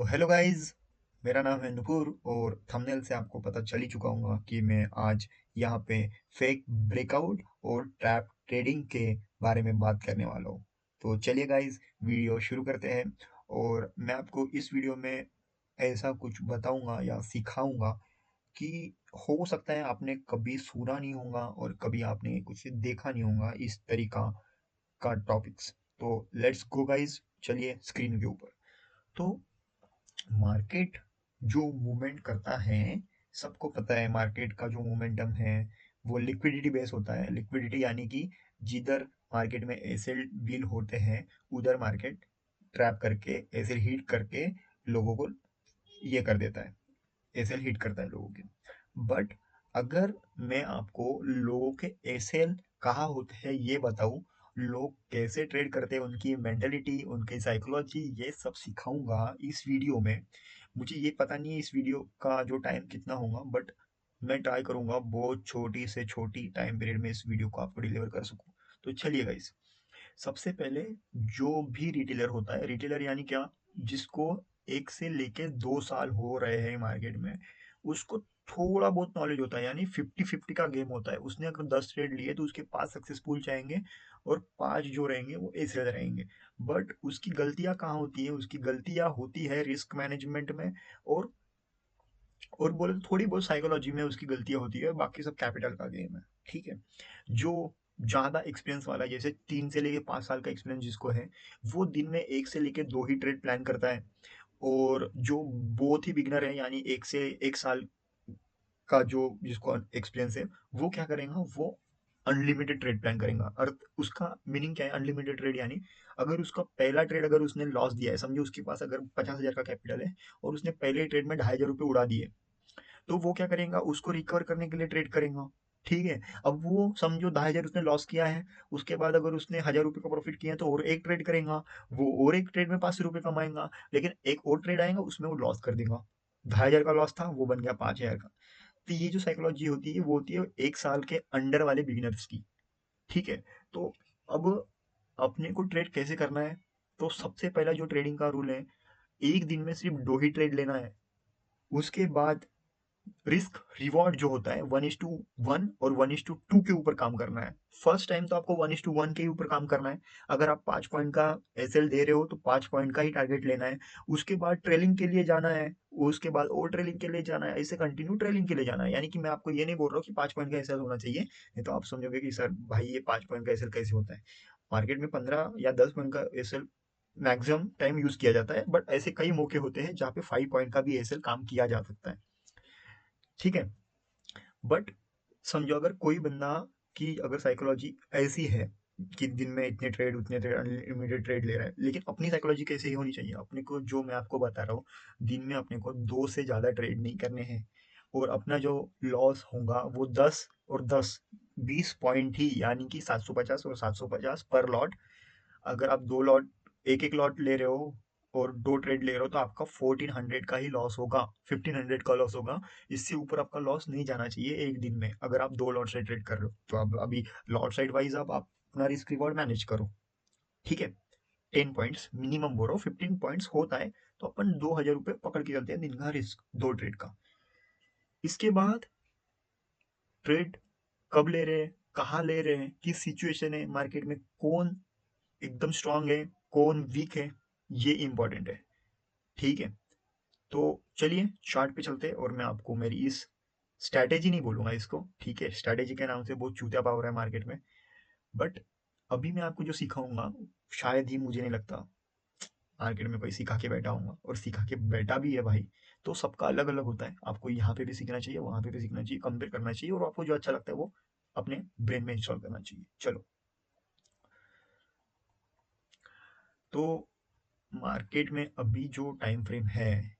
तो hello guys. मेरा नाम है नुपुर और थंबनेल से आपको पता चल ही चुका होगा कि मैं आज यहाँ पे फेक ब्रेकआउट और ट्रैप ट्रेडिंग के बारे में बात करने वाला हूँ। तो चलिए गाइस, वीडियो शुरू करते हैं। और मैं आपको इस वीडियो में ऐसा कुछ बताऊंगा या सिखाऊंगा कि हो सकता है आपने कभी सुना नहीं होगा और कभी आपने कुछ देखा नहीं होगा इस तरीका का टॉपिक्स। तो लेट्स गो गाइस, चलिए स्क्रीन के ऊपर। तो मार्केट जो मूवमेंट करता है, सबको पता है मार्केट का जो मोमेंटम है वो लिक्विडिटी बेस होता है। लिक्विडिटी यानी कि जिधर मार्केट में एसिड बिल होते हैं उधर मार्केट ट्रैप करके एसिड हीट करके लोगों को ये कर देता है, एसएल हिट करता है लोगों के। बट अगर मैं आपको लोगों के एसएल कहाँ होते हैं ये बताऊं, लोग कैसे ट्रेड करते हैं, उनकी मेंटेलिटी, उनकी साइकोलॉजी, ये सब सिखाऊंगा इस वीडियो में। मुझे ये पता नहीं है इस वीडियो का जो टाइम कितना होगा, बट मैं ट्राई करूंगा बहुत छोटी से छोटी टाइम पीरियड में इस वीडियो को आपको डिलीवर कर सकूं। तो चलिए गाइस, सबसे पहले जो भी रिटेलर होता है, रिटेलर यानी क्या, जिसको 1 से लेके 2 साल हो रहे हैं मार्केट में, उसको थोड़ा बहुत नॉलेज होता है, यानी 50-50 का गेम होता है। उसने अगर 10 ट्रेड लिए तो उसके 5 सक्सेसफुल जाएंगे और 5 जो रहेंगे वो ऐसे रहेंगे। बट उसकी गलतियां कहाँ होती है? उसकी गलतियां होती है रिस्क मैनेजमेंट में, और और बोले तो थोड़ी बहुत साइकोलॉजी में उसकी गलतियां होती है, बाकी सब कैपिटल का गेम है। ठीक है। जो ज्यादा एक्सपीरियंस वाला है, जैसे 3 से लेके 5 साल का एक्सपीरियंस जिसको है, वो दिन में 1 से लेके 2 ही ट्रेड प्लान करता है। और जो बहुत ही बिगनर है, यानी 1 से 1 साल का जो जिसको एक्सपीरियंस है, वो क्या करेगा, वो अनलिमिटेड ट्रेड प्लान करेगा। अर्थ उसका मीनिंग क्या है अनलिमिटेड ट्रेड, यानी अगर उसका पहला ट्रेड अगर उसने लॉस दिया है, समझो उसके पास अगर 50,000 का कैपिटल है और उसने पहले ट्रेड में 2,500 रुपये उड़ा दिए, तो वो क्या करेगा, उसको रिकवर करने के लिए ट्रेड करेगा। ठीक है। अब वो समझो 10,000 उसने लॉस किया है, उसके बाद अगर उसने 1,000 रुपये का प्रॉफिट किया है तो और एक ट्रेड करेगा। वो और एक ट्रेड में 500 रुपये कमाएगा, लेकिन एक और ट्रेड आएगा उसमें वो लॉस कर देगा। 2,500 का लॉस था, वो बन गया 5,000 का। तो ये जो साइकोलॉजी होती है वो होती है 1 साल के अंडर वाले बिगिनर्स की। ठीक है। तो अब अपने को ट्रेड कैसे करना है? तो सबसे पहला जो ट्रेडिंग का रूल है, एक दिन में सिर्फ 2 ही ट्रेड लेना है। उसके बाद रिस्क रिवॉर्ड जो होता है 1:1 और 1:2 के ऊपर काम करना है। फर्स्ट टाइम तो आपको 1:1 के ऊपर काम करना है। अगर आप 5 पॉइंट का एसएल दे रहे हो तो 5 पॉइंट का ही टारगेट लेना है। उसके बाद ट्रेलिंग के लिए जाना है, उसके बाद और ट्रेलिंग के लिए जाना है, ऐसे कंटिन्यू ट्रेलिंग के लिए जाना है। यानी कि मैं आपको ये नहीं बोल रहा हूँ कि 5 पॉइंट का एसएल होना चाहिए, नहीं तो आप समझोगे कि सर भाई ये 5 पॉइंट का एसएल कैसे होता है। मार्केट में 15 या 10 पॉइंट का एसएल मैक्सिमम टाइम यूज किया जाता है, बट ऐसे कई मौके होते हैं जहाँ पे 5 पॉइंट का भी एसएल काम किया जा सकता है। ठीक है। बट समझो अगर कोई बंदा की अगर साइकोलॉजी ऐसी है कि दिन में इतने ट्रेड उतने ट्रेड अनलिमिटेड ट्रेड ले रहा है, लेकिन अपनी साइकोलॉजी कैसे ही होनी चाहिए, अपने को जो मैं आपको बता रहा हूँ, दिन में अपने को 2 से ज़्यादा ट्रेड नहीं करने हैं। और अपना जो लॉस होगा वो 10 और 10 20 पॉइंट ही, यानी कि 750 और 750 पर लॉट। अगर आप 2 लॉट, एक एक लॉट ले रहे हो और 2 ट्रेड ले रहे हो तो आपका 1400 का ही लॉस होगा, 1500 का लॉस होगा। इससे ऊपर आपका लॉस नहीं जाना चाहिए एक दिन में, अगर आप 2 लॉट से ट्रेड कर रहे हो तो। अब अभी लॉट साइड वाइज आप अपना रिस्क रिवॉर्ड मैनेज करो। ठीक है। 10 पॉइंट्स मिनिमम बोलो, 15 पॉइंट्स होता है, तो अपन 2,000 रुपये पकड़ के चलते हैं दिन का रिस्क 2 ट्रेड का। इसके बाद ट्रेड कब ले रहे हैं, कहाँ ले रहे हैं, किस सिचुएशन है मार्केट में, कौन एकदम स्ट्रांग है, कौन वीक है, ये इंपॉर्टेंट है। ठीक है। तो चलिए चार्ट पे चलते हैं और मैं आपको मेरी इस स्ट्रैटेजी, नहीं बोलूंगा इसको, ठीक है, स्ट्रैटेजी के नाम से बहुत चूतिया पावर है मार्केट में, बट अभी मैं आपको जो सिखाऊंगा, शायद ही, मुझे नहीं लगता मार्केट में कोई सिखा के बैठा होगा, और सिखा के बैठा भी है भाई तो सबका अलग अलग होता है। आपको यहाँ पे भी सीखना चाहिए, वहां पे भी सीखना चाहिए, कंपेयर करना चाहिए, और आपको जो अच्छा लगता है वो अपने ब्रेन में इंस्टॉल करना चाहिए। चलो। तो मार्केट में अभी जो टाइम फ्रेम है,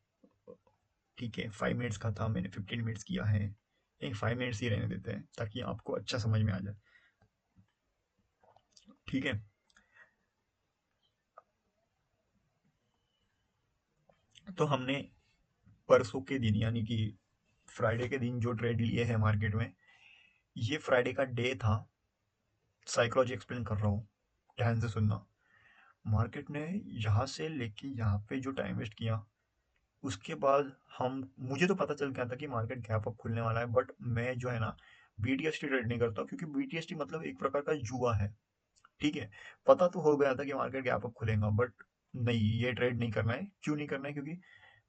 ठीक है, 5 मिनट्स का था, मैंने 15 मिनट्स किया है, नहीं 5 मिनट्स ही रहने देते हैं ताकि आपको अच्छा समझ में आ जाए। ठीक है। तो हमने परसों के दिन, यानी कि फ्राइडे के दिन जो ट्रेड लिए हैं मार्केट में, ये फ्राइडे का डे था। साइकोलॉजी एक्सप्लेन कर रहा हूँ, ध्यान से सुनना। मार्केट ने यहाँ से लेके यहाँ पे जो टाइम वेस्ट किया, उसके बाद हम मुझे तो पता चल गया था कि मार्केट गैप अप खुलने वाला है, बट मैं जो है ना बीटीएसटी ट्रेड नहीं करता, क्योंकि बीटीएसटी मतलब एक प्रकार का जुआ है। ठीक है, पता तो हो गया था कि मार्केट गैप अप खुलेगा, बट नहीं, ये ट्रेड नहीं करना है। क्यों नहीं करना है? क्योंकि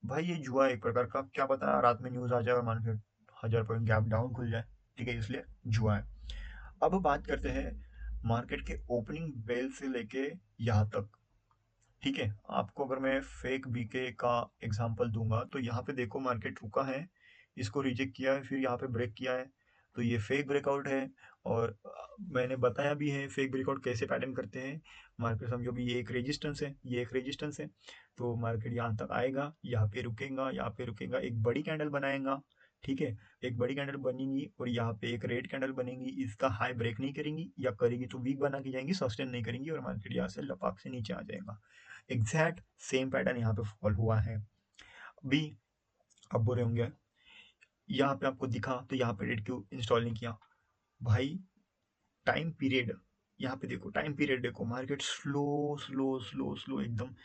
भाई ये जुआ है एक प्रकार का, क्या पता रात में न्यूज आ जाए और मार्केट 1000 पॉइंट गैप डाउन खुल जाए। ठीक है, इसलिए जुआ है। अब बात करते हैं मार्केट के ओपनिंग बेल से लेके यहाँ तक। ठीक है, आपको अगर मैं फेक बीके का एग्जांपल दूंगा तो यहाँ पे देखो मार्केट रुका है, इसको रिजेक्ट किया है, फिर यहाँ पे ब्रेक किया है, तो ये फेक ब्रेकआउट है। और मैंने बताया भी है फेक ब्रेकआउट कैसे पैटर्न करते हैं। मार्केट समझो भी ये एक रेजिस्टेंस है, ये एक रेजिस्टेंस है, तो मार्केट यहाँ तक आएगा, यहाँ पे रुकेगा, यहाँ पे रुकेगा, एक बड़ी कैंडल बनाएगा। ठीक है, एक बड़ी कैंडल बनेगी और यहाँ पे एक रेड कैंडल बनेगी, इसका हाई ब्रेक नहीं करेंगी, या करेगी तो वीक बना के जाएंगी, सस्टेन नहीं करेंगी, और मार्केट यहाँ से लपाक से नीचे आ जाएगा। एग्जैक्ट सेम पैटर्न यहाँ पे फॉल हुआ है। अभी अब बोल रहे होंगे यहाँ पे आपको दिखा तो यहाँ पे रेड क्यों इंस्टॉल नहीं किया? भाई टाइम पीरियड, यहाँ पे देखो टाइम पीरियड, देखो market slow slow slow slow एकदम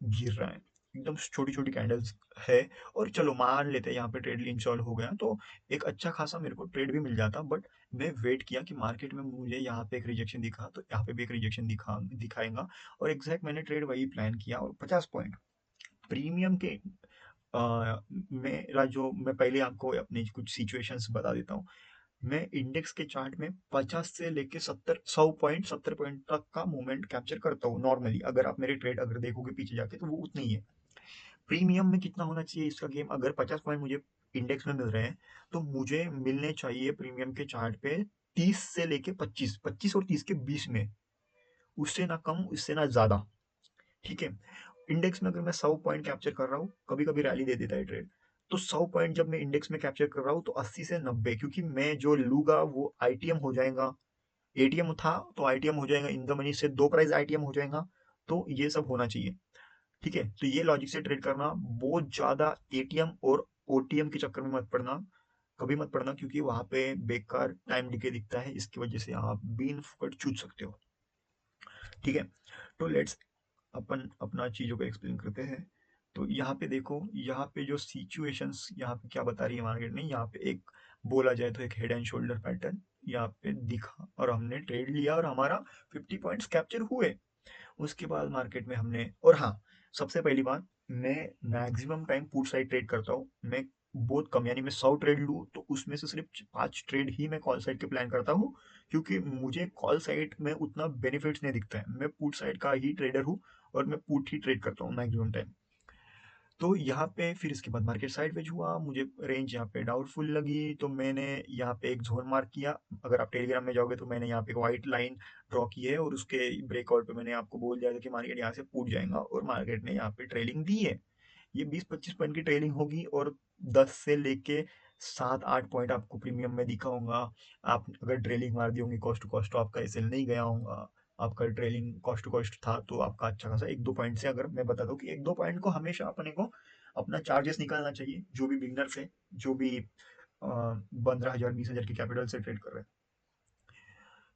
गिर रहा है, एकदम छोटी छोटी कैंडल्स है। और चलो मान लेते हैं यहाँ पे ट्रेड इंस्टॉल हो गया तो एक अच्छा खासा मेरे को ट्रेड भी मिल जाता, बट मैं वेट किया कि मार्केट में मुझे यहाँ पे एक रिजेक्शन दिखा तो यहाँ पे भी एक रिजेक्शन दिखाएगा, और एग्जैक्ट मैंने ट्रेड वही प्लान किया, और 50 पॉइंट प्रीमियम के मेरा जो, मैं पहले आपको अपनी कुछ सिचुएशंस बता देता हूँ। मैं इंडेक्स के चार्ट में 50 से लेके 70 100 पॉइंट 70 पॉइंट तक का मूवमेंट कैप्चर करता हूँ नॉर्मली। अगर आप मेरे ट्रेड अगर देखोगे पीछे जाके तो वो उतना ही है। प्रीमियम में कितना होना चाहिए इसका गेम? अगर 50 पॉइंट मुझे इंडेक्स में मिल रहे हैं तो मुझे मिलने चाहिए प्रीमियम के चार्ट पे 30 से लेके 25, 25 और 30 के बीच में, उससे ना कम उससे ना ज्यादा। ठीक है, इंडेक्स में अगर मैं 100 पॉइंट कैप्चर कर रहा हूँ, कभी कभी रैली दे देता है ट्रेड, तो 100 पॉइंट जब मैं इंडेक्स में कैप्चर कर रहा हूँ तो 80 से 90, क्योंकि मैं जो लूंगा वो आईटीएम हो जाएगा। एटीएम था तो आईटीएम हो जाएगा, इन द मनी से दो प्राइस आईटीएम हो जाएगा, तो ये सब होना चाहिए। ठीक है, तो ये लॉजिक से ट्रेड करना, बहुत ज्यादा एटीएम और ओटीएम के चक्कर में मत पड़ना, कभी मत पड़ना, क्योंकि वहां पे बेकार टाइम डिके दिखता है, इसकी वजह से आप बीन फुकट चूज सकते हो। ठीक है, तो लेट्स अपन अपना चीजों को एक्सप्लेन करते हैं। तो यहाँ पे देखो, यहाँ पे जो सिचुएशंस यहाँ पे क्या बता रही है मार्केट ने, यहाँ पे एक बोला जाए तो एक हेड एंड शोल्डर पैटर्न यहाँ पे दिखा और हमने ट्रेड लिया और हमारा 50 पॉइंट्स कैप्चर हुए। उसके बाद मार्केट में हमने, और हाँ, सबसे पहली बात, मैं maximum time put side trade करता हूँ। मैं बहुत कम, यानी मैं 100 ट्रेड लूँ तो उसमें से सिर्फ 5 ट्रेड ही मैं कॉल साइड के प्लान करता हूँ, क्योंकि मुझे कॉल साइड में उतना बेनिफिट्स नहीं दिखता है। मैं पुट साइड का ही ट्रेडर हूँ और मैं पुट ही ट्रेड करता हूँ मैक्सिमम टाइम। तो यहाँ पे फिर इसके बाद मार्केट साइडवेज हुआ, मुझे रेंज यहाँ पे डाउटफुल लगी, तो मैंने यहाँ पे एक जोन मार्क किया। अगर आप टेलीग्राम में जाओगे तो मैंने यहाँ पे एक व्हाइट लाइन ड्रॉ की है, और उसके ब्रेकआउट पे मैंने आपको बोल दिया था कि मार्केट यहाँ से फूट जाएगा, और मार्केट ने यहाँ पे ट्रेलिंग दी है। ये 20-25 पॉइंट की ट्रेलिंग होगी, और 10 से लेके 7-8 पॉइंट आपको प्रीमियम में दिखा होगा। आप अगर ट्रेलिंग मार दी होंगी कॉस्ट टू कॉस्ट तो आपका एसएल नहीं गया होगा। आपका ट्रेलिंग कॉस्ट टू कॉस्ट था तो आपका अच्छा खासा 1-2 पॉइंट से, अगर मैं बता दूं कि 1-2 पॉइंट को हमेशा अपने को अपना चार्जेस निकालना चाहिए, जो भी बिगनर्स है, जो भी 15,000 20,000 के कैपिटल से ट्रेड कर रहे हैं।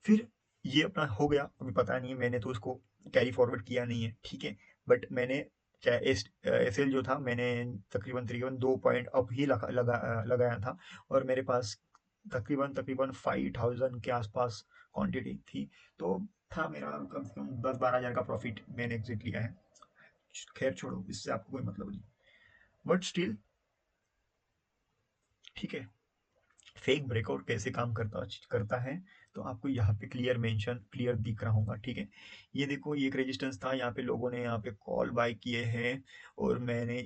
फिर ये अपना हो गया, अभी पता नहीं मैंने तो उसको कैरी फॉरवर्ड किया नहीं है। ठीक है, बट मैंने क्या एस एल जो था मैंने तकरीबन तकरीबन 2 पॉइंट अप ही लगाया था, और मेरे पास तकरीबन तकरीबन 5,000 के आसपास क्वांटिटी थी, तो था मेरा कम से कम 10-12 हज़ार का प्रॉफिट मैंने एग्जिट लिया है। खैर छोड़ो, इससे आपको कोई मतलब नहीं, बट स्टिल ठीक है। फेक ब्रेकआउट कैसे काम करता है, तो आपको यहाँ पे क्लियर दिख रहा होगा। ठीक है, ये देखो, ये एक रेजिस्टेंस था, यहाँ पे लोगों ने यहाँ पे कॉल बाय किए हैं, और मैंने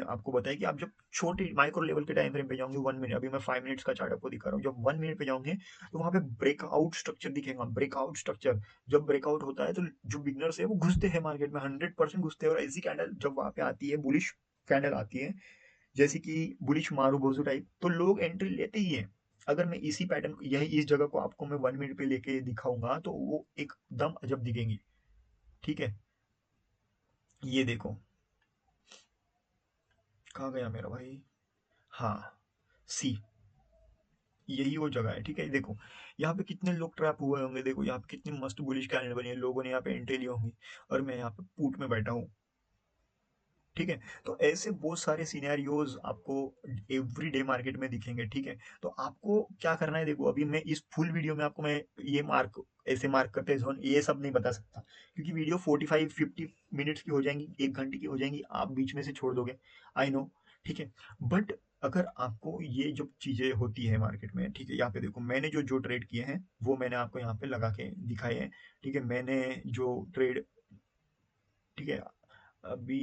आपको बताया कि आप जब छोटे माइक्रो लेवल के टाइम फ्रेम पे जाओगे, 1 मिनट, अभी मैं 5 मिनट्स का चार्ट आपको दिखा रहा हूँ, जब 1 मिनट पे जाओगे तो वहां पे ब्रेकआउट स्ट्रक्चर दिखेगा। ब्रेकआउट स्ट्रक्चर जब ब्रेकआउट होता है तो जो बिगनर्स है वो घुसते हैं मार्केट में, 100% घुसते हैं, और ऐसी कैंडल जब वहां पे आती है, बुलिश कैंडल आती है, जैसे कि बुलिश मारूबोजू टाइप, तो लोग एंट्री लेते ही हैं। अगर मैं इसी पैटर्न को, यही इस जगह को आपको मैं 1 मिनट पे लेके दिखाऊंगा तो वो एकदम अजब दिखेंगी। ठीक है, ये देखो, कहाँ गया मेरा भाई? हाँ, सी, यही वो जगह है। ठीक है, देखो यहाँ पे कितने लोग ट्रैप हुए होंगे, देखो यहाँ पे कितनी मस्त बुलिश कैंडल बनी है, लोगों ने यहाँ पे एंट्री ली होंगी, और मैं यहाँ पे पुट में बैठा हूँ। ठीक है। तो ऐसे बहुत सारे सिनेरियोज आपको एवरीडे मार्केट में दिखेंगे, ठीक है। तो आपको क्या करना है, देखो अभी मैं इस फुल वीडियो में आपको मैं ये मार्क ऐसे मार्क करते हैं जोन, ये सब नहीं बता सकता, क्योंकि वीडियो 45-50 मिनट्स की हो जाएंगी, 1 घंटे की हो जाएंगी, आप बीच में से छोड़ दोगे, आई नो, ठीक है। बट अगर आपको ये जो चीजें होती है मार्केट में, ठीक है, यहाँ पे देखो मैंने जो जो ट्रेड किए हैं वो मैंने आपको यहाँ पे लगा के दिखाए हैं, ठीक है। मैंने जो ट्रेड, ठीक है, अभी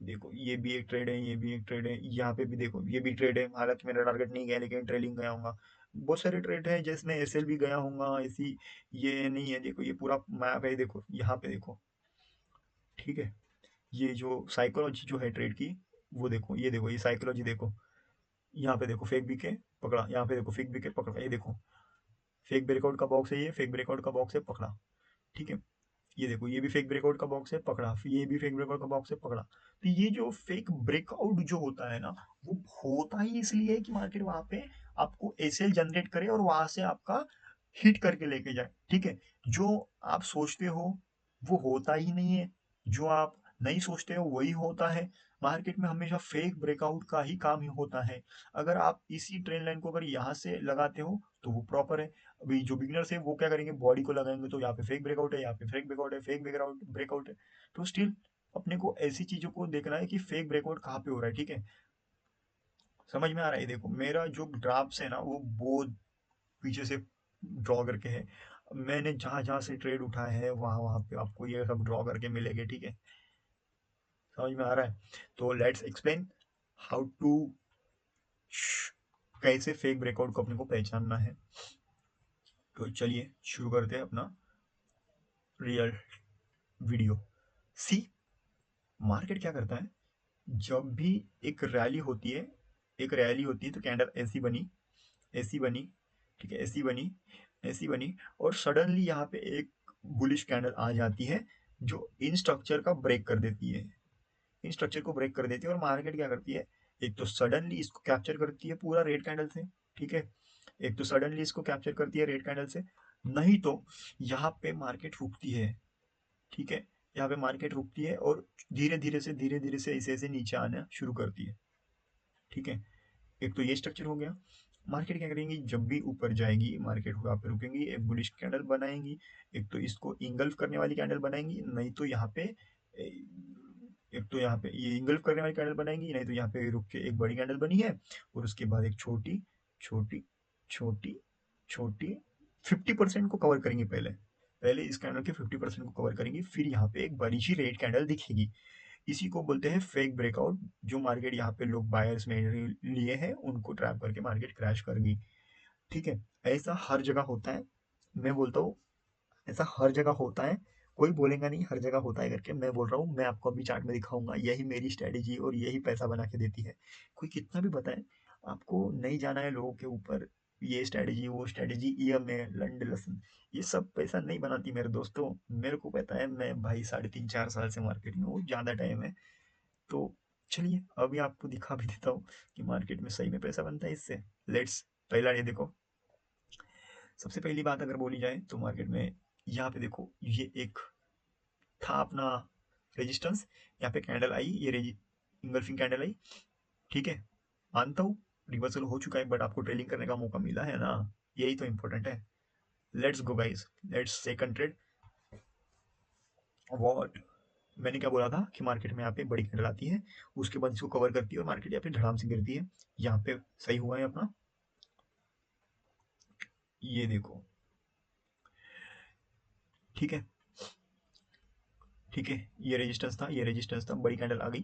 देखो ये भी एक ट्रेड है, ये भी एक ट्रेड है, यहाँ पे भी देखो ये भी ट्रेड है, हालांकि मेरा टारगेट नहीं गया लेकिन ट्रेलिंग गया होगा। बहुत सारे ट्रेड है जिसमें एसएल भी गया होगा ऐसी, ये नहीं है, देखो ये पूरा मैप है, देखो यहाँ पे देखो, ठीक है। ये जो साइकोलॉजी जो है ट्रेड की, वो देखो, ये देखो, ये साइकोलॉजी देखो, यहाँ पे देखो फेक बीके पकड़ा, यहाँ पे देखो फेक बीके पकड़ा, ये देखो फेक ब्रेकआउट का बॉक्स है, ये फेक ब्रेकआउट का बॉक्स है, पकड़ा, ठीक है। ये देखो ये भी फेक ब्रेकआउट का बॉक्स है, पकड़ा, फिर ये भी फेक ब्रेकआउट का बॉक्स है, पकड़ा। तो ये जो फेक ब्रेकआउट जो होता है ना, वो होता ही इसलिए है कि मार्केट वहां पे आपको एसएल जनरेट करे और वहां से आपका हिट करके लेके जाए, ठीक है। जो आप सोचते हो वो होता ही नहीं है, जो आप नहीं सोचते हो वही होता है। मार्केट में हमेशा फेक ब्रेकआउट का ही काम ही होता है। अगर आप इसी ट्रेंड लाइन को अगर यहाँ से लगाते हो तो वो प्रॉपर है। अभी जो बिगिनर्स है वो क्या करेंगे, बॉडी को लगाएंगे, तो यहाँ पे फेक ब्रेकआउट है, यहाँ पे फेक ब्रेकआउट है, फेक ब्रेकआउट ब्रेकआउट है। तो स्टिल अपने को ऐसी चीजों को देखना है कि फेक ब्रेकआउट कहाँ पे हो रहा है, ठीक है। समझ में आ रहा है, देखो मेरा जो ड्राफ्ट है ना वो बहुत पीछे से ड्रॉ करके है। मैंने जहां जहां से ट्रेड उठाए है वहां वहां पे आपको ये सब ड्रॉ करके मिलेंगे, ठीक है। समझ में आ रहा है। तो लेट्स एक्सप्लेन हाउ टू, कैसे फेक ब्रेकआउट को अपने को पहचानना है। तो चलिए शुरू करते हैं अपना रियल वीडियो। सी, मार्केट क्या करता है, जब भी एक रैली होती है, एक रैली होती है तो कैंडल ऐसी बनी, ऐसी बनी, ठीक है, ऐसी बनी, ऐसी बनी, और सडनली यहाँ पे एक बुलिश कैंडल आ जाती है जो इन स्ट्रक्चर का ब्रेक कर देती है, इन स्ट्रक्चर को ब्रेक कर देती है। और मार्केट क्या करती है, एक तो सडनली इसको कैप्चर करती है पूरा रेड कैंडल से, ठीक है, एक तो सडनली इसको कैप्चर करती है रेड कैंडल से, नहीं तो यहाँ पे मार्केट रुकती है, ठीक है। यहाँ पे मार्केट रुकती है और धीरे धीरे से ऐसे ऐसे नीचे आना शुरू करती है, ठीक है। एक तो ये स्ट्रक्चर हो गया। मार्केट क्या करेंगी, जब भी ऊपर जाएगी मार्केट वहां पे रुकेंगी, एक बुलिश कैंडल बनाएंगी, एक तो इसको इंगल्फ करने वाली कैंडल बनाएंगी, नहीं तो यहाँ पे एक तो यहाँ पे ये इंगल्फ करने वाली कैंडल बनाएंगी, नहीं तो यहाँ पे रुक के एक बड़ी कैंडल बनी है, और उसके बाद एक छोटी छोटी छोटी छोटी 50% को कवर करेंगे, पहले पहले इस कैंडल के 50% को कवर करेंगी, फिर यहाँ पे एक बड़ी सी रेड कैंडल दिखेगी। इसी को बोलते हैं फेक ब्रेकआउट, जो मार्केट यहाँ पे लोग बायर्स में लिए हैं उनको ट्रैप करके मार्केट क्रैश कर गई, ठीक है। ऐसा हर जगह होता है, मैं बोलता हूँ ऐसा हर जगह होता है, कोई बोलेगा नहीं हर जगह होता है करके, मैं बोल रहा हूँ, मैं आपको अभी चार्ट में दिखाऊंगा, यही मेरी स्ट्रेटेजी और यही पैसा बना के देती है। कोई कितना भी बताए, आपको नहीं जाना है लोगों के ऊपर, ये स्ट्रेटेजी वो स्ट्रेटेजी, ईएमए लंड लसन, ये सब पैसा नहीं बनाती मेरे दोस्तों। मेरे को पता है, मैं भाई 3.5-4 साल से मार्केट में हूँ, ज्यादा टाइम है। तो चलिए अभी आपको दिखा भी देता हूँ कि मार्केट में सही में पैसा बनता है इससे। लेट्स, पहला ये देखो, सबसे पहली बात अगर बोली जाए तो मार्केट में यहाँ पे देखो, ये एक था अपना रेजिस्टेंस, यहाँ पे कैंडल आई, ये इंगल्फिंग कैंडल आई, ठीक है। मानता हूँ रिवर्सल हो चुका है, बट आपको ट्रेलिंग करने का मौका मिला है ना, यही तो इंपॉर्टेंट है। Let's go guys, let's second trade. What, मैंने क्या बोला था कि मार्केट में यहाँ पे बड़ी कैंडल आती है, उसके बाद इसको कवर करती है और मार्केट यहाँ पे धड़ाम से गिरती है। यहाँ पे सही हुआ है अपना, ये देखो, ठीक है, ठीक है, ये रेजिस्टेंस था, ये रेजिस्टेंस था, बड़ी कैंडल आ गई,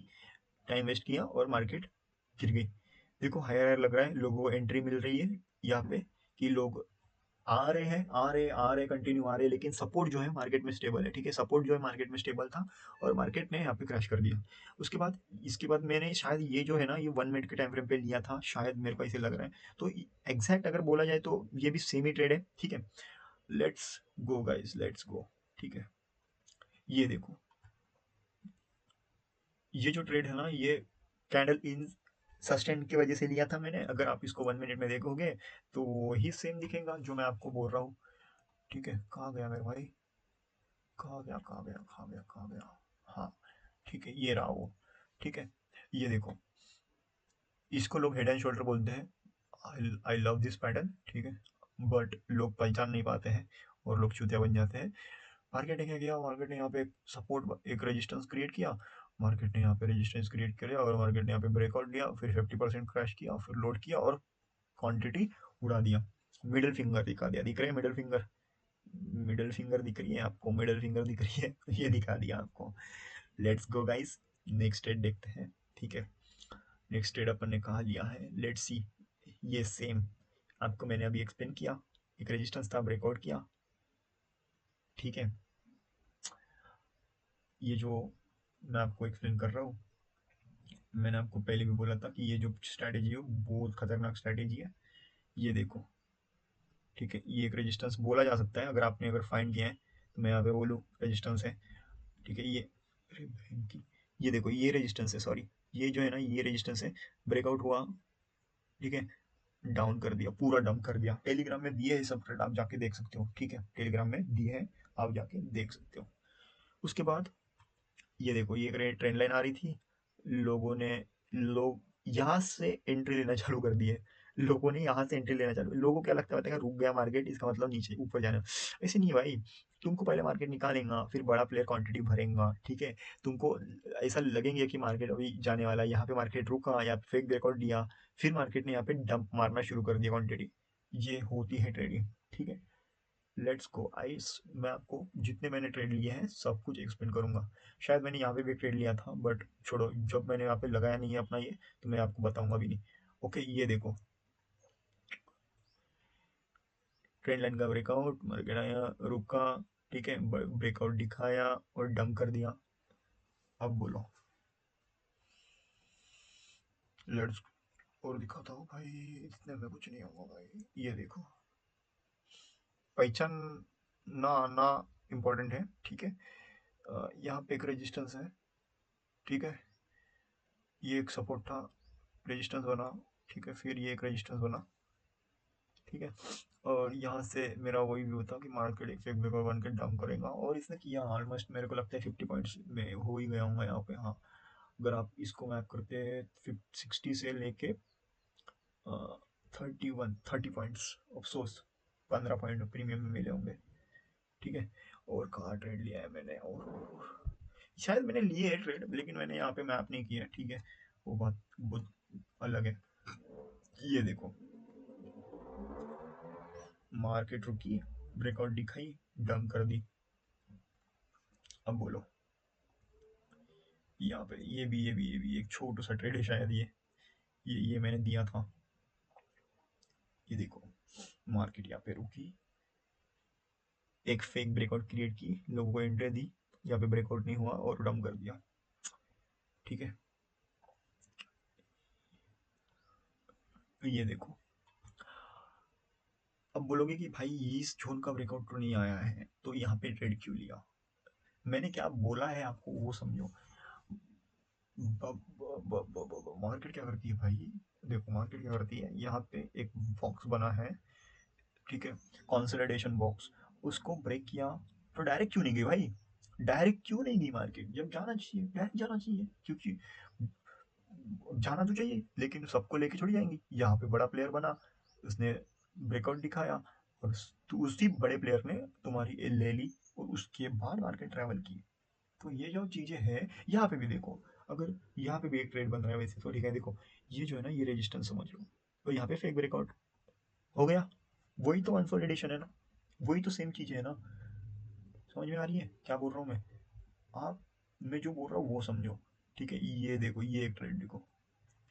टाइम वेस्ट किया और मार्केट गिर गई। देखो हायर हायर लग रहा है, लोगों को एंट्री मिल रही है यहाँ पे, कि लोग आ रहे हैं, आ रहे कंटिन्यू आ रहे हैं, लेकिन सपोर्ट जो है मार्केट में स्टेबल है, ठीक है, सपोर्ट जो है मार्केट में स्टेबल था, और मार्केट ने यहाँ पे क्रैश कर दिया। उसके बाद, इसके बाद मैंने शायद ये जो है ना, ये 1 मिनट के टाइम फ्रेम पे लिया था शायद, मेरे को ऐसे लग रहा है। तो एग्जैक्ट अगर बोला जाए तो ये भी सेमी ट्रेड है, ठीक है। Let's go guys, let's go, ठीक है। ये देखो, ये जो ट्रेड है ना, ये कैंडल इन सस्टेन की वजह से लिया था मैंने। अगर आप इसको 1 मिनट में देखोगे तो वही सेम दिखेगा जो मैं आपको बोल रहा हूँ, ठीक है। कहाँ गया मेरे भाई, कहाँ गया, कहाँ गया, कहाँ गया, कहाँ गया, हाँ, ठीक है, ये रहा वो। ठीक है, ये देखो, इसको लोग हेड एंड शोल्डर बोलते हैं। आई लव दिस पैटर्न, ठीक है, बट लोग पहचान नहीं पाते हैं और लोग चूतिया बन जाते हैं। मार्केट ने क्या किया, मार्केट ने यहाँ पे सपोर्ट, एक रेजिस्टेंस क्रिएट किया, मार्केट ने यहाँ पे रेजिस्टेंस क्रिएट किया और मार्केट ने यहाँ पे ब्रेकआउट दिया, फिर 50% क्रैश किया, फिर लोड किया और क्वांटिटी उड़ा दिया। मिडिल फिंगर दिखा दिया, दिख रहे हैं मिडिल फिंगर, मिडिल फिंगर दिख रही है आपको, मिडिल फिंगर दिख रही है, ये दिखा दिया आपको। Let's go guys, next trade देखते हैं, ठीक है। नेक्स्ट ट्रेड अपन ने कहा लिया है, लेट्स सी। ये सेम आपको मैंने अभी एक्सप्लेन किया, एक रेजिस्टेंस था, ब्रेकआउट किया, ठीक है। ये जो मैं आपको एक्सप्लेन कर रहा हूँ, मैंने आपको पहले भी बोला था कि ये जो स्ट्रैटेजी है वो बहुत खतरनाक स्ट्रैटेजी है। ये देखो, ठीक है, ये एक रेजिस्टेंस बोला जा सकता है, अगर आपने अगर फाइंड किया है तो मैं यहाँ पे बोलूँ रेजिस्टेंस है, ठीक है। ये, अरे बहन की, ये देखो ये रेजिस्टेंस है, सॉरी, ये जो है ना ये रेजिस्टेंस है, ब्रेकआउट हुआ, ठीक है, डाउन कर दिया, पूरा डंप कर दिया। टेलीग्राम में दिए है सब ट्रेड, आप जाके देख सकते हो, ठीक है, टेलीग्राम में दिए है, आप जाके देख सकते हो। उसके बाद ये देखो, ये ट्रेंड लाइन आ रही थी, लोगों ने, लोग यहाँ से एंट्री लेना चालू कर दिए, लोगों ने यहाँ से एंट्री लेना चालू, लोगों को क्या लगता है रुक गया मार्केट, इसका मतलब नीचे ऊपर जाना। ऐसे नहीं है भाई, तुमको पहले मार्केट निकालेगा, फिर बड़ा प्लेयर क्वांटिटी भरेगा, ठीक है, तुमको ऐसा लगेंगे कि मार्केट अभी जाने वाला है, यहाँ पे मार्केट रुका या फेक ब्रेकआउट दिया, फिर मार्केट ने यहाँ पे डंप मारना शुरू कर दिया क्वांटिटी। ये होती है ट्रेडिंग, ठीक है। लेट्स गो आइस, मैं आपको जितने मैंने ट्रेड लिए हैं सब कुछ एक्सप्लेन करूंगा। शायद मैंने यहाँ पे भी ट्रेड लिया था, बट छोड़ो, जब मैंने यहाँ पे लगाया नहीं है अपना ये, तो मैं आपको बताऊंगा भी नहीं। ओके, ये देखो, ट्रेंड लाइन का ब्रेकआउट, मार्केट आया, रुका, ठीक है, ब्रेकआउट दिखाया और डंप कर दिया। अब बोलो, लेट्स, और दिखाता हूँ भाई, इतने में कुछ नहीं होगा भाई। ये देखो, पहचान ना आना इम्पोर्टेंट है, ठीक है। यहाँ पे एक रेजिस्टेंस है, ठीक है, ये एक सपोर्ट था, रेजिस्टेंस बना, ठीक है, फिर ये एक रेजिस्टेंस बना, ठीक है, और यहाँ से मेरा वही व्यू था कि मार्केट एक फेक ब्रेकआउट बन के डाउन करेगा, और इसने किया ऑलमोस्ट, मेरे को लगता है 50 पॉइंट्स में हो ही गया हूँ यहाँ पे, हाँ। अगर आप इसको मैप करते हैं 60 से लेके 30 पॉइंट्स, अफसोस 15 पॉइंट प्रीमियम में मिले होंगे, ठीक है। और कहाँ ट्रेड लिया है मैंने, और शायद मैंने लिए है ट्रेड, लेकिन मैंने यहाँ पे मैप नहीं किया, ठीक है, वो बात बहुत अलग है। ये देखो, मार्केट रुकी, ब्रेकआउट दिखाई, डंप कर दी। अब बोलो, यहाँ पे ये भी एक छोटा सा ट्रेड है शायद, ये मैंने दिया था। ये देखो, मार्केट यहाँ पे रुकी, एक फेक ब्रेकआउट क्रिएट की, लोगों को एंट्री दी, यहाँ पे ब्रेकआउट नहीं हुआ और डंप कर दिया, ठीक है। ये देखो, अब बोलोगे कि भाई इस जोन का ब्रेकआउट तो नहीं आया है, तो यहाँ पे ट्रेड क्यों लिया। मैंने क्या बोला है आपको वो समझो। मार्केट क्या करती है भाई, देखो मार्केट क्या करती है, यहाँ पे एक बॉक्स बना है, ठीक है, कंसोलिडेशन बॉक्स, उसको ब्रेक किया, तो डायरेक्ट क्यों नहीं गई भाई, डायरेक्ट क्यों नहीं गई मार्केट, जब जाना चाहिए डायरेक्ट जाना चाहिए, क्योंकि जाना तो चाहिए, लेकिन सबको लेके छोड़ी जाएंगी। यहाँ पे बड़ा प्लेयर बना, उसने ब्रेकआउट दिखाया, और उसी बड़े प्लेयर ने तुम्हारी ले ली, और उसके बाद मार्केट ट्रैवल की। तो ये जो चीजें हैं, यहाँ पे भी देखो, अगर यहाँ पे भी एक ट्रेड बन रहा है वैसे तो, ठीक है, देखो ये जो है ना ये रेजिस्टेंस समझ लो, तो यहाँ पे फेक ब्रेकआउट हो गया, वही तो कंसोलिडेशन है ना, वही तो सेम चीज है ना। समझ में आ रही है क्या बोल रहा हूँ मैं, आप, मैं जो बोल रहा हूँ वो समझो, ठीक है। ये देखो, ये एक ट्रेड देखो,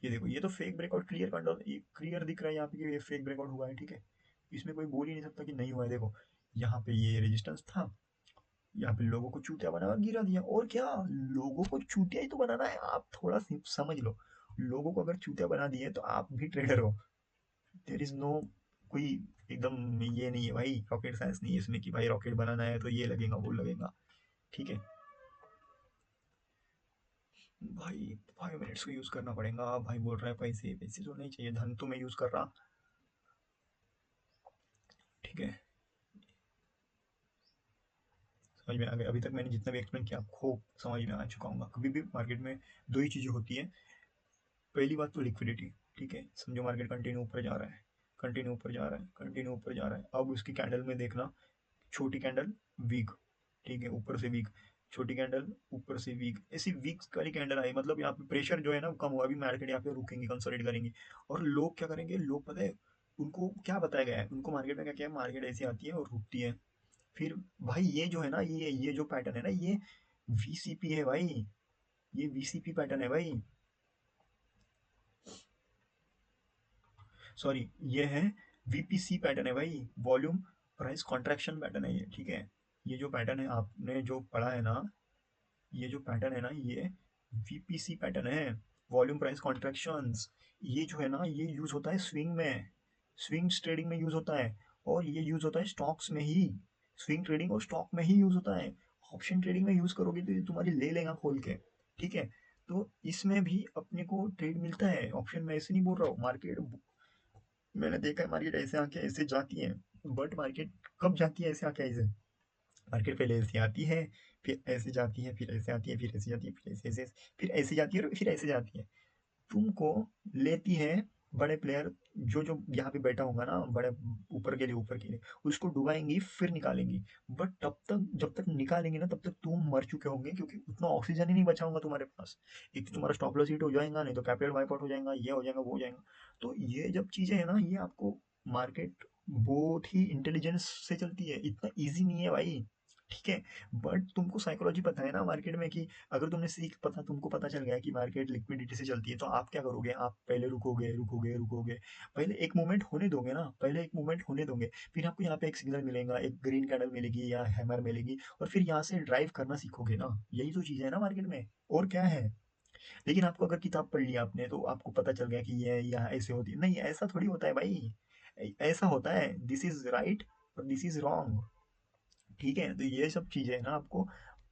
ये देखो, ये तो फेक ब्रेकआउट क्लियर कर, ये क्लियर दिख रहा है यहाँ पे कि ये फेक ब्रेकआउट हुआ है, ठीक है, इसमें कोई बोल ही नहीं सकता कि नहीं हुआ है। देखो यहाँ पे ये रेजिस्टेंस था, यहाँ पे लोगों को चूतिया बना गिरा दिया, और क्या, लोगों को चूतिया ही तो बनाना है, आप थोड़ा समझ लो, लोगों को अगर चूतिया बना दिए तो आप भी ट्रेडर हो। देर इज नो कोई एकदम ये नहीं है भाई, रॉकेट साइंस नहीं है इसमें कि भाई रॉकेट बनाना है तो ये लगेगा वो लगेगा, ठीक है। भाई 5 मिनट्स को यूज करना पड़ेगा, भाई बोल रहा है पैसे पैसे तो नहीं चाहिए, धन तो मैं यूज कर रहा, ठीक है, समझ में आ गया? अभी तक मैंने जितना भी एक्सप्लेन किया आपको समझ में आ चुका होगा। कभी भी मार्केट में दो ही चीज़ें होती है। पहली बात तो लिक्विडिटी, ठीक है, समझो मार्केट कंटिन्यू ऊपर जा रहा है, कंटिन्यू ऊपर जा रहा है, कंटिन्यू ऊपर जा रहा है। अब उसकी कैंडल में देखना, छोटी कैंडल वीक, ठीक है, ऊपर से वीक, छोटी कैंडल ऊपर से वीक, ऐसी वीक वाली कैंडल आई, मतलब यहाँ पे प्रेशर जो है ना वो कम हुआ, अभी मार्केट यहाँ पे रुकेंगी, कंसोलिडेट करेंगी। और लोग क्या करेंगे, लोग पता है उनको क्या बताया गया है, उनको मार्केट में क्या क्या है, मार्केट ऐसी आती है और रुकती है। फिर भाई ये जो है ना, ये जो पैटर्न है ना, ये वीसीपी है भाई, ये वीसीपी पैटर्न है भाई, सॉरी ये है वीपीसी पैटर्न है भाई, वॉल्यूम प्राइस कॉन्ट्रैक्शन पैटर्न है ये, ठीक है। ये जो पैटर्न है आपने जो पढ़ा है ना, ये जो पैटर्न है ना, ये वीपीसी पैटर्न है, वॉल्यूम प्राइस कॉन्ट्रैक्शंस। ये जो है ना, ये यूज होता है स्विंग में, स्विंग ट्रेडिंग में यूज होता है, और ये यूज होता है स्टॉक्स में ही, स्विंग ट्रेडिंग और स्टॉक में ही यूज होता है। ऑप्शन ट्रेडिंग में यूज करोगे तो ये तुम्हारी ले लेगा खोल के, ठीक है। तो इसमें भी अपने को ट्रेड मिलता है ऑप्शन में, ऐसे नहीं बोल रहा हूँ। मार्केट मैंने देखा है, मार्केट ऐसे आके ऐसे जाती है, बट मार्केट कब जाती है ऐसे आके ऐसे, मार्केट पहले ऐसे आती है, फिर ऐसे जाती है, फिर ऐसे आती है, फिर ऐसे जाती है, फिर ऐसे ऐसे, फिर ऐसे जाती है और फिर ऐसे जाती है। तुमको लेती है बड़े प्लेयर, जो जो यहाँ पे बैठा होगा ना, बड़े ऊपर के लिए उसको डुबाएंगी फिर निकालेंगी। बट तब तक जब तक निकालेंगे ना, तब तक तुम मर चुके होंगे, क्योंकि उतना ऑक्सीजन ही नहीं बचा होगा तुम्हारे पास। एक तो तुम्हारा स्टॉप लॉस हिट हो जाएगा, नहीं तो कैपिटल वाइप आउट हो जाएगा, ये हो जाएगा वो हो जाएगा। तो ये जब चीजें है ना, ये आपको मार्केट बहुत ही इंटेलिजेंस से चलती है, इतना ईजी नहीं है भाई, ठीक है। बट तुमको साइकोलॉजी पता है ना मार्केट में, कि अगर तुमने सीख पता, तुमको पता चल गया कि मार्केट लिक्विडिटी से चलती है, तो आप क्या करोगे, आप पहले रुकोगे रुकोगे रुकोगे, पहले एक मूवमेंट होने दोगे ना, पहले एक मूवमेंट होने दोगे, फिर आपको यहाँ पे एक सिग्नल मिलेगा, एक ग्रीन कैंडल मिलेगी या हैमर मिलेगी, और फिर यहाँ से ड्राइव करना सीखोगे ना। यही तो चीज़ है ना मार्केट में, और क्या है। लेकिन आपको अगर किताब पढ़ लिया आपने, तो आपको पता चल गया कि ये यहाँ ऐसे होती है, नहीं ऐसा थोड़ी होता है भाई। ऐसा होता है, दिस इज राइट और दिस इज रॉन्ग, ठीक है। तो ये सब चीजें है ना, आपको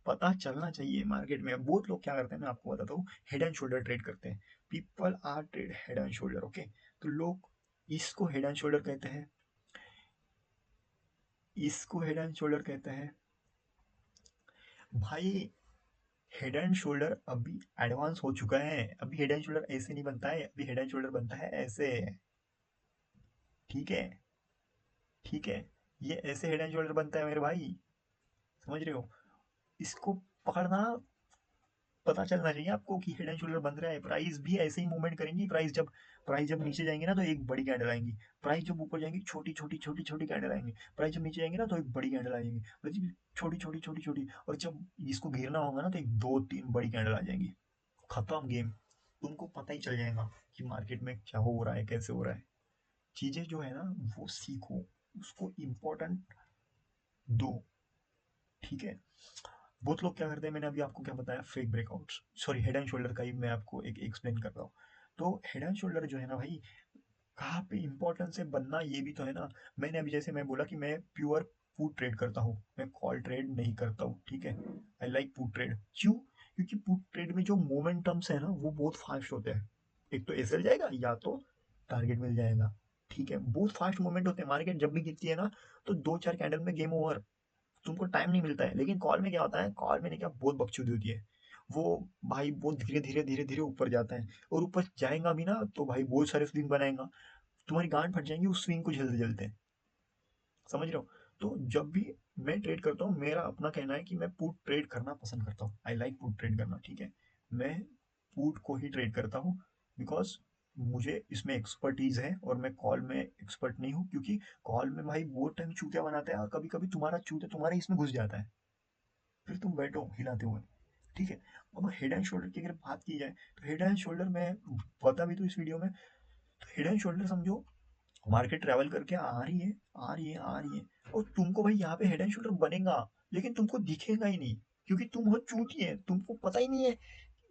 पता चलना चाहिए। मार्केट में बहुत लोग क्या करते हैं, मैं आपको बताता हूँ, हेड एंड शोल्डर ट्रेड करते हैं। People are trade head and shoulder, okay. तो लोग इसको हेड एंड शोल्डर कहते हैं, इसको हेड एंड शोल्डर कहते हैं भाई। हेड एंड शोल्डर अभी एडवांस हो चुका है, अभी हेड एंड शोल्डर ऐसे नहीं बनता है, अभी हेड एंड शोल्डर बनता है ऐसे, ठीक है, ठीक है। ये ऐसे हेड एंड शोल्डर बनता है मेरे भाई, समझ रहे हो। इसको पकड़ना, पता चलना चाहिए आपको कि हेड एंड शोल्डर बन रहा है। प्राइस भी ऐसे ही मूवमेंट करेंगी, प्राइस जब नीचे जाएंगे ना तो एक बड़ी कैंडल आएंगी, प्राइस जब ऊपर जाएंगी छोटी छोटी छोटी छोटी कैंडल आएंगी, प्राइस जब नीचे जाएंगे ना तो एक बड़ी कैंडल आएंगी, मतलब छोटी छोटी छोटी छोटी, और जब इसको गिरना होगा ना तो एक दो तीन बड़ी कैंडल आ जाएंगी, खत्म गेम। तुमको पता ही चल जाएगा कि मार्केट में क्या हो रहा है, कैसे हो रहा है। चीजें जो है ना, वो सीखो, उसको इम्पोर्टेंट दो, ठीक है। बहुत लोग क्या करते हैं, मैंने अभी आपको क्या बताया, fake breakouts, sorry head and shoulder का ही मैं आपको एक एक्सप्लेन कर रहा हूँ। तो हेड एंड शोल्डर जो है ना भाई, कहाँ पे इंपॉर्टेंस है बनना, ये भी तो है ना। मैंने अभी जैसे मैं बोला कि मैं प्योर पुट ट्रेड करता हूँ, मैं कॉल ट्रेड नहीं करता हूँ, ठीक है। आई लाइक पुट ट्रेड, क्यों, क्योंकि पुट ट्रेड में जो मोमेंटम्स है ना वो बहुत फास्ट होते हैं। एक तो एसएल जाएगा या तो टारगेट मिल जाएगा, ठीक है, बहुत फास्ट मूवमेंट होते हैं। मार्केट जब भी गिरती है ना, तो दो चार कैंडल में गेम ओवर, तुमको टाइम नहीं मिलता है। लेकिन कॉल में क्या होता है, कॉल में क्या बहुत बकचोदी होती है, वो भाई बहुत धीरे धीरे धीरे धीरे ऊपर जाता है, और ऊपर जाएगा भी ना तो भाई बहुत सारे स्विंग बनाएगा, तुम्हारी गांड फट जाएंगी उस स्विंग को झेलते झेलते, समझ रहे हो। तो जब भी मैं ट्रेड करता हूँ, मेरा अपना कहना है कि मैं पुट ट्रेड करना पसंद करता हूँ, आई लाइक पुट ट्रेड करना, ठीक है। मैं पुट को ही ट्रेड करता हूँ, बिकॉज मुझे इसमें एक्सपर्टीज है, और मैं कॉल में एक्सपर्ट नहीं हूँ, क्योंकि कॉल में भाई बहुत टाइम चूतिया बनाते हैं, और कभी कभी तुम्हारा चूतिया तुम्हारे इसमें घुस जाता है, फिर तुम बैठो हिलाते हुए, ठीक है। अब हेड एंड शोल्डर की अगर बात की जाए, तो हेड एंड शोल्डर में बता भी तो इस वीडियो में, तो हेड एंड शोल्डर समझो, मार्केट ट्रैवल करके आ रही है, आ रही है, आ रही है, और तुमको भाई यहाँ पे हेड एंड शोल्डर बनेगा, लेकिन तुमको दिखेगा ही नहीं, क्योंकि तुम हो चूती है, तुमको पता ही नहीं है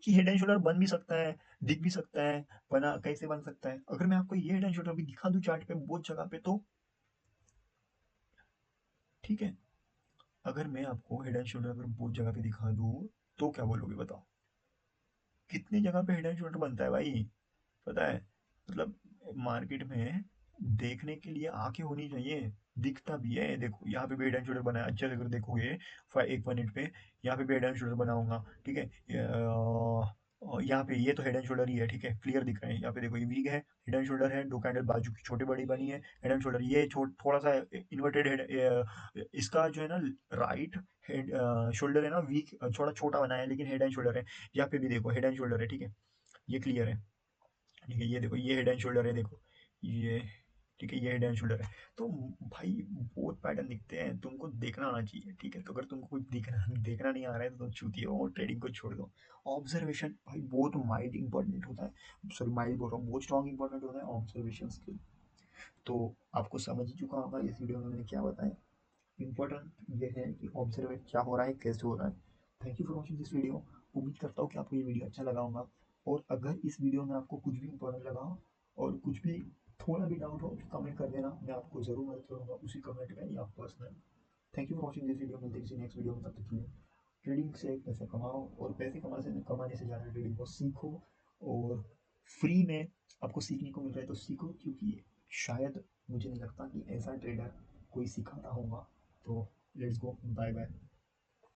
कि हेड एंड शोल्डर बन भी सकता है, दिख भी सकता है, बना कैसे बन सकता है। अगर मैं आपको ये हेड एंड शोल्डर भी दिखा दूं चार्ट पे बहुत जगह पे, तो ठीक है, अगर मैं आपको हेड एंड शोल्डर अगर बहुत जगह पे दिखा दूं, तो क्या बोलोगे बताओ, कितनी जगह पे हेड एंड शोल्डर बनता है भाई, पता है। मतलब मार्केट में देखने के लिए आंखें होनी चाहिए, दिखता भी है। देखो यहाँ पे भी हेड एंड शोल्डर बना है, अच्छे से अगर देखोगे एक मिनट पे, यहाँ पे भी हेड एंड शोल्डर बनाऊंगा, ठीक है। यहाँ पे ये तो हेड एंड शोल्डर ही है, ठीक है, क्लियर दिख रहे हैं। यहाँ पे देखो ये वीग है, हेड एंड शोल्डर है, दो कैंडल बाजू की छोटी बड़ी बनी है, हेड एंड शोल्डर। ये थोड़ा सा इन्वर्टेड हेड, इसका जो है ना राइट हेड शोल्डर है ना वीक, थोड़ा छोटा बना है, लेकिन हेड एंड शोल्डर है। यहाँ पे भी देखो हेड एंड शोल्डर है, ठीक है, ये क्लियर है, ठीक है। ये देखो ये हेड एंड शोल्डर है, देखो ये, ठीक है, ये हेड एंड शोल्डर है। तो भाई बहुत पैटर्न दिखते हैं, तुमको देखना आना चाहिए, ठीक है। तो अगर तुमको कुछ देखना देखना नहीं आ रहा है तो तुम चूतिए हो और ट्रेडिंग को छोड़ दो। ऑब्जर्वेशन भाई बहुत माइंड इंपॉर्टेंट होता है, सॉरी माइंड बोल रहा हूँ, बहुत स्ट्रॉन्ग इंपॉर्टेंट होता है ऑब्जर्वेशन स्किल। तो आपको समझ ही चुका होगा इस वीडियो में मैंने क्या बताया। इम्पोर्टेंट ये है कि ऑब्जर्व क्या हो रहा है, कैसे हो रहा है। Thank you for watching this video. उम्मीद करता हूँ कि आपको ये वीडियो अच्छा लगा होगा। और अगर इस वीडियो में आपको कुछ भी इंपॉर्टेंट लगा हो और कुछ भी थोड़ा भी डाउट हो तो कमेंट कर देना, मैं आपको ज़रूर मदद करूँगा उसी कमेंट में या personal. Thank you for watching this video. मिलते हैं किसी नेक्स्ट वीडियो में, तब तक के लिए ट्रेडिंग से पैसे कमाओ, और पैसे कमाने से ज़्यादा ट्रेडिंग को सीखो। और फ्री में आपको सीखने को मिल रहा है तो सीखो, क्योंकि शायद मुझे नहीं लगता कि ऐसा ट्रेडर कोई सिखाता होगा। तो लेट्स गो, बाय बाय।